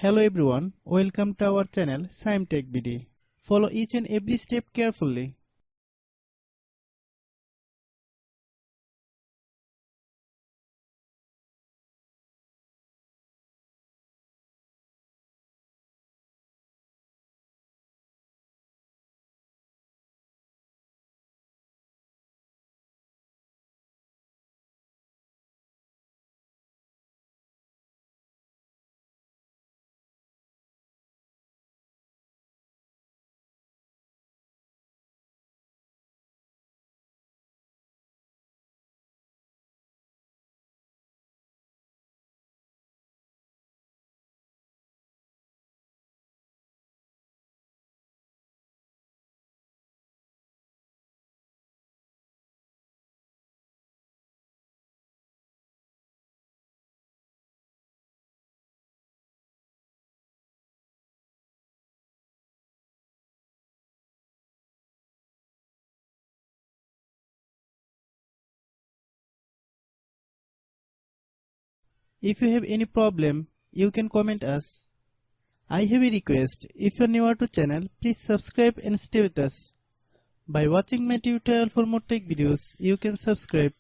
Hello everyone, welcome to our channel Shaem Tech BD. Follow each and every step carefully. If you have any problem, you can comment us. I have a request, if you are new to channel, please subscribe and stay with us. By watching my tutorial for more tech videos, you can subscribe.